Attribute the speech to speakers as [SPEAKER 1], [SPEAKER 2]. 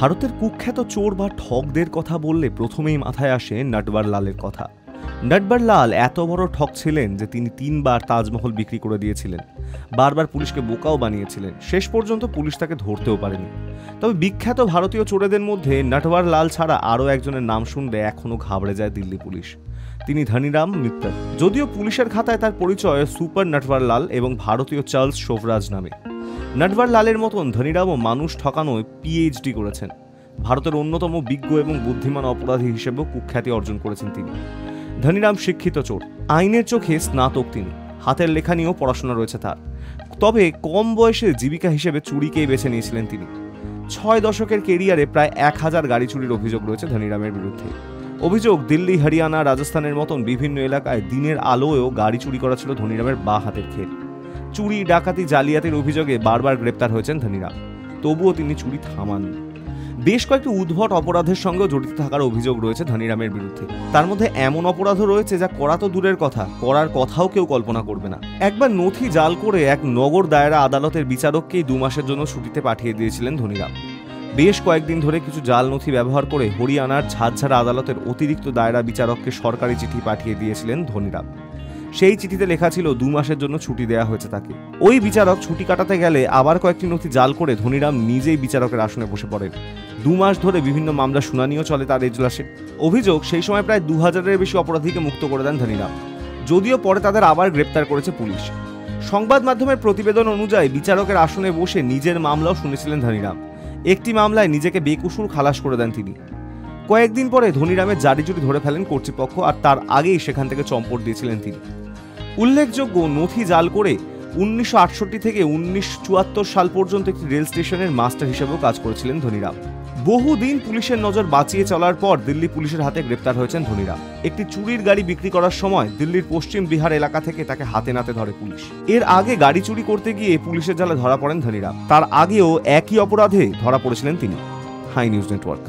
[SPEAKER 1] ভারতের কুখ্যাত চোর বা ঠকদের কথা বললে প্রথমেই মাথায় আসে নটবর লালের কথা। নটবর লাল এত বড় ঠক ছিলেন যে তিনি 3 বার তাজমহল বিক্রি করে দিয়েছিলেন, বারবার পুলিশকে বোকাও বানিয়েছিলেন, শেষ পর্যন্ত পুলিশ তাকে ধরতেও পারেনি। তবে বিখ্যাত ভারতীয় চোরেদের মধ্যে নটবর লাল ছাড়া আরও একজনের নাম শুনলে এখনও ঘাবড়ে যায় দিল্লি পুলিশ। তিনি ধনীরাম মিত্তল। যদিও পুলিশের খাতায় তার পরিচয় সুপার নটবর লাল এবং ভারতীয় চার্লস শোভরাজ নামে। নটবর লালের মতন ধনীরামও মানুষ ঠকানোয় PhD করেছেন। ভারতের অন্যতম বিজ্ঞ এবং বুদ্ধিমান অপরাধী হিসেবেও কুখ্যাতি অর্জন করেছেন তিনি। ধনীরাম শিক্ষিত চোর, আইনের চোখে স্নাতক তিনি, হাতের লেখা নিয়েও পড়াশোনা রয়েছে তার। তবে কম বয়সে জীবিকা হিসেবে চুরিকেই বেছে নিয়েছিলেন তিনি। 6 দশকের কেরিয়ারে প্রায় 1000 গাড়ি চুরির অভিযোগ রয়েছে ধনীরামের বিরুদ্ধে। অভিযোগ, দিল্লি, হরিয়ানা, রাজস্থানের মতন বিভিন্ন এলাকায় দিনের আলোয়ও গাড়ি চুরি করা ছিল ধনীরামের বাঁ হাতের খেল। চুরি, ডাকাতি, জালিয়াতির অভিযোগে বারবার গ্রেপ্তার হয়েছেন ধনীরাম, তবুও তিনি চুরি থামাননি। বেশ কয়েকটি উদ্ভট অপরাধের সঙ্গেও জড়িত থাকার অভিযোগ রয়েছে ধনীরামের বিরুদ্ধে। তার মধ্যে এমন অপরাধও রয়েছে যা করা তো দূরের কথা, করার কথাও কেউ কল্পনা করবে না। একবার নথি জাল করে এক নগর দায়রা আদালতের বিচারককেই 2 মাসের জন্য ছুটিতে পাঠিয়ে দিয়েছিলেন ধনীরাম। বেশ কয়েকদিন ধরে কিছু জাল নথি ব্যবহার করে হরিয়ানার ঝাঝঝাড়া আদালতের অতিরিক্ত দায়রা বিচারককে সরকারি চিঠি পাঠিয়ে দিয়েছিলেন ধনীরাম। সেই চিঠিতে লেখা ছিল 2 মাসের জন্য ছুটি দেওয়া হয়েছে তাকে। ওই বিচারক ছুটি কাটাতে গেলে আবার কয়েকটি নথি জাল করে ধনীরাম নিজেই বিচারকের আসনে বসে পড়েন। 2 মাস ধরে বিভিন্ন মামলা শুনানিও চলে তার এজলাসে। অভিযোগ, সেই সময় প্রায় 2000-এর বেশি অপরাধীকে মুক্ত করে দেন ধনীরাম, যদিও পরে তাদের আবার গ্রেপ্তার করেছে পুলিশ। সংবাদ মাধ্যমের প্রতিবেদন অনুযায়ী বিচারকের আসনে বসে নিজের মামলাও শুনেছিলেন ধনীরাম। একটি মামলায় নিজেকে বেকসুর খালাস করে দেন তিনি। কয়েকদিন পরে ধনীরামের জারি জুরি ধরে ফেলেন কর্তৃপক্ষ, আর তার আগেই সেখান থেকে চম্পট দিয়েছিলেন তিনি। উল্লেখযোগ্য, নথি জাল করে 1968 থেকে 1974 সাল পর্যন্ত একটি রেল স্টেশনের মাস্টার হিসেবেও কাজ করেছিলেন ধনীরাম। বহুদিন পুলিশের নজর বাঁচিয়ে চলার পর দিল্লি পুলিশের হাতে গ্রেপ্তার হয়েছেন ধনীরাম। একটি চুরির গাড়ি বিক্রি করার সময় দিল্লির পশ্চিম বিহার এলাকা থেকে তাকে হাতে নাতে ধরে পুলিশ। এর আগে গাড়ি চুরি করতে গিয়ে পুলিশের জালে ধরা পড়েন ধনীরাম। তার আগেও একই অপরাধে ধরা পড়েছিলেন তিনি। High News network.